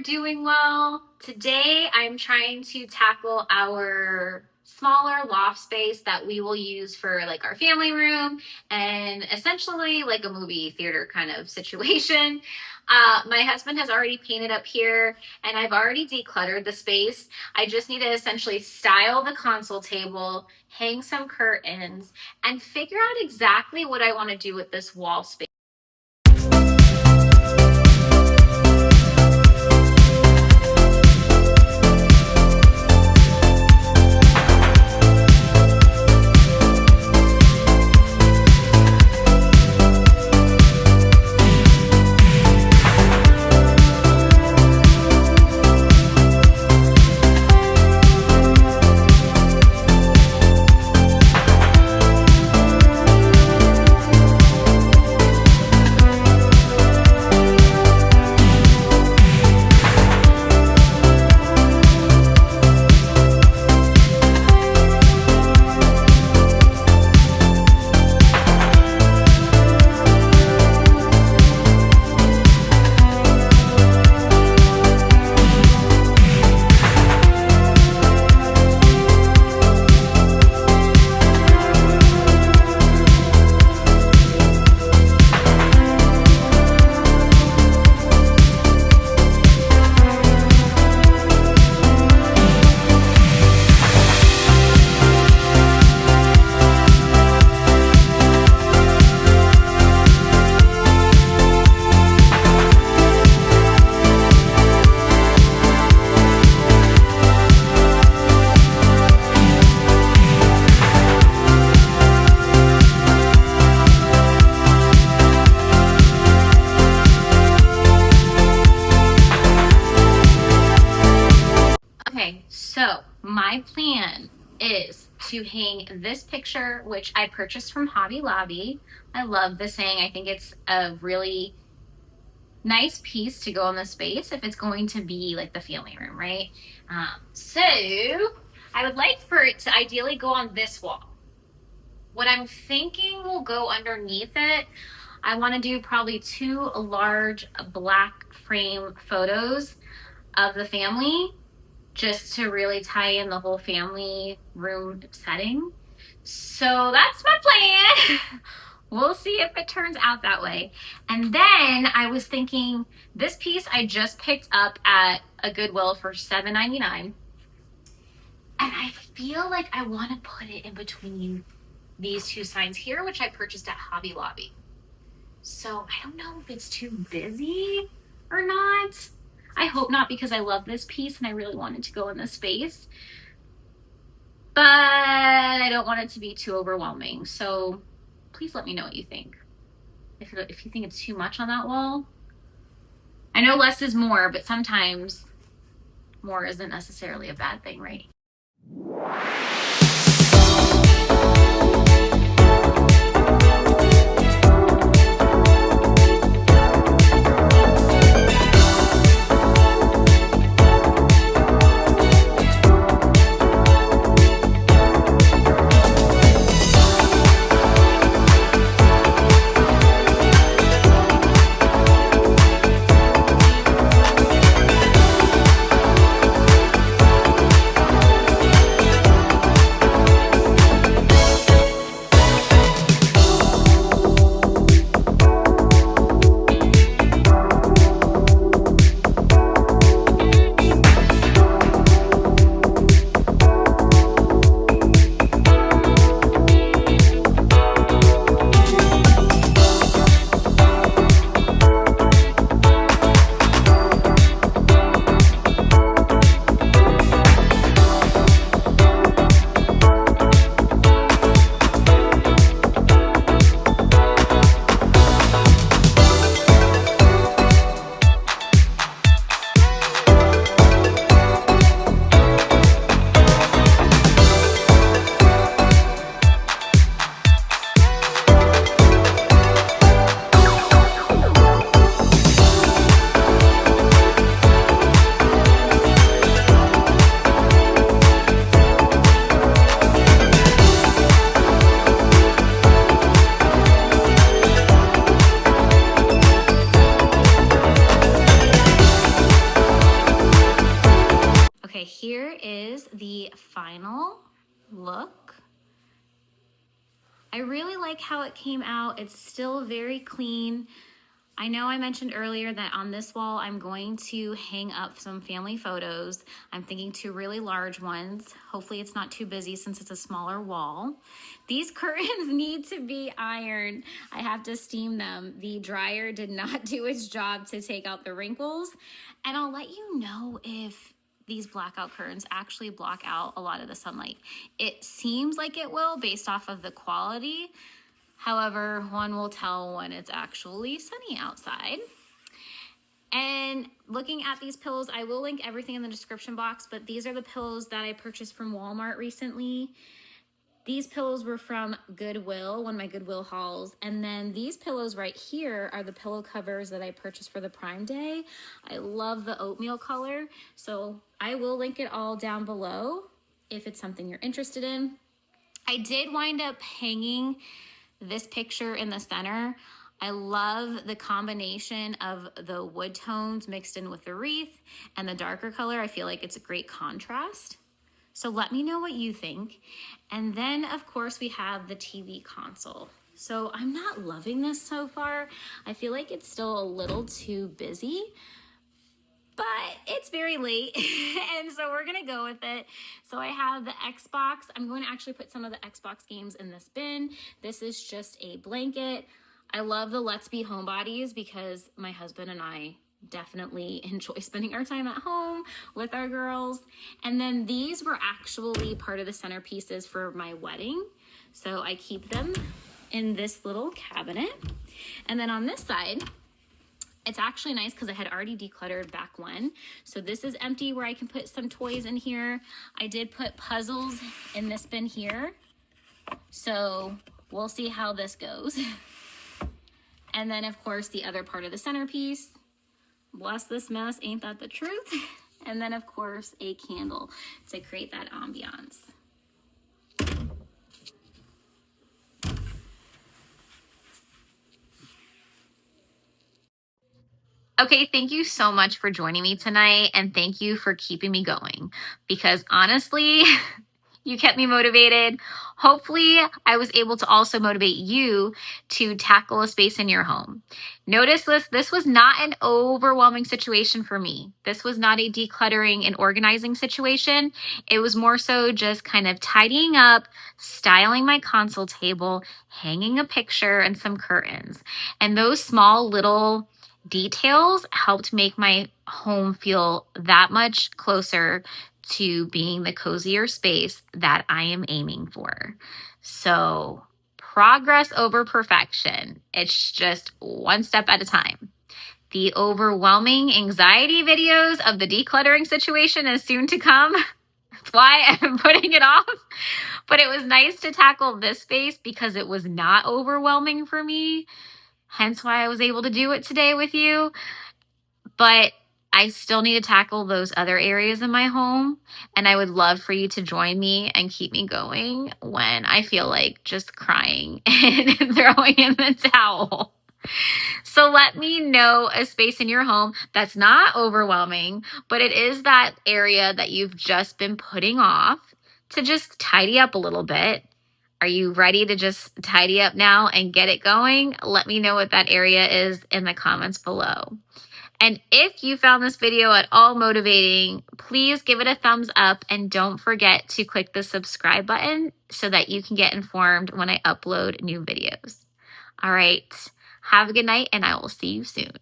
doing well. Today I'm trying to tackle our smaller loft space that we will use for like our family room and essentially like a movie theater kind of situation. My husband has already painted up here and I've already decluttered the space. I just need to essentially style the console table, hang some curtains, and figure out exactly what I want to do with this wall space. Okay, so my plan is to hang this picture, which I purchased from Hobby Lobby. I love the saying. I think it's a really nice piece to go in the space if it's going to be like the family room, right? So I would like for it to ideally go on this wall. What I'm thinking will go underneath it, I want to do probably 2 large black frame photos of the family, just to really tie in the whole family room setting. So that's my plan. We'll see if it turns out that way. And then I was thinking, this piece I just picked up at a Goodwill for $7.99. And I feel like I want to put it in between these 2 signs here, which I purchased at Hobby Lobby. So I don't know if it's too busy or not. I hope not, because I love this piece and I really want it to go in this space. But I don't want it to be too overwhelming. So please let me know what you think. If you think it's too much on that wall. I know less is more, but sometimes more isn't necessarily a bad thing, right? final look. I really like how it came out. It's still very clean. I know I mentioned earlier that on this wall, I'm going to hang up some family photos. I'm thinking 2 really large ones. Hopefully it's not too busy since it's a smaller wall. These curtains need to be ironed. I have to steam them. The dryer did not do its job to take out the wrinkles. And I'll let you know if these blackout curtains actually block out a lot of the sunlight. It seems like it will based off of the quality. However, one will tell when it's actually sunny outside. And looking at these pillows, I will link everything in the description box, but these are the pillows that I purchased from Walmart recently. These pillows were from Goodwill, one of my Goodwill hauls. And then these pillows right here are the pillow covers that I purchased for the Prime Day. I love the oatmeal color, so I will link it all down below if it's something you're interested in. I did wind up hanging this picture in the center. I love the combination of the wood tones mixed in with the wreath and the darker color. I feel like it's a great contrast. So let me know what you think. And then of course we have the TV console. So I'm not loving this so far. I feel like it's still a little too busy, but it's very late and so we're gonna go with it. So I have the Xbox. I'm going to actually put some of the Xbox games in this bin. This is just a blanket. I love the Let's Be Homebodies because my husband and I definitely enjoy spending our time at home with our girls. And then these were actually part of the centerpieces for my wedding. So I keep them in this little cabinet. And then on this side, it's actually nice because I had already decluttered back when. So this is empty where I can put some toys in here. I did put puzzles in this bin here. So we'll see how this goes. And then of course the other part of the centerpiece. Bless this mess, ain't that the truth? And then of course a candle to create that ambiance. Okay, thank you so much for joining me tonight, and thank you for keeping me going because honestly, you kept me motivated. Hopefully, I was able to also motivate you to tackle a space in your home. Notice this was not an overwhelming situation for me. This was not a decluttering and organizing situation. It was more so just kind of tidying up, styling my console table, hanging a picture and some curtains. And those small little details helped make my home feel that much closer to being the cozier space that I am aiming for. So, progress over perfection. It's just one step at a time. The overwhelming anxiety videos of the decluttering situation is soon to come. That's why I'm putting it off. But it was nice to tackle this space because it was not overwhelming for me. Hence why I was able to do it today with you. But I still need to tackle those other areas in my home. And I would love for you to join me and keep me going when I feel like just crying and throwing in the towel. So let me know a space in your home that's not overwhelming, but it is that area that you've just been putting off to just tidy up a little bit. Are you ready to just tidy up now and get it going? Let me know what that area is in the comments below. And if you found this video at all motivating, please give it a thumbs up and don't forget to click the subscribe button so that you can get informed when I upload new videos. All right, have a good night and I will see you soon.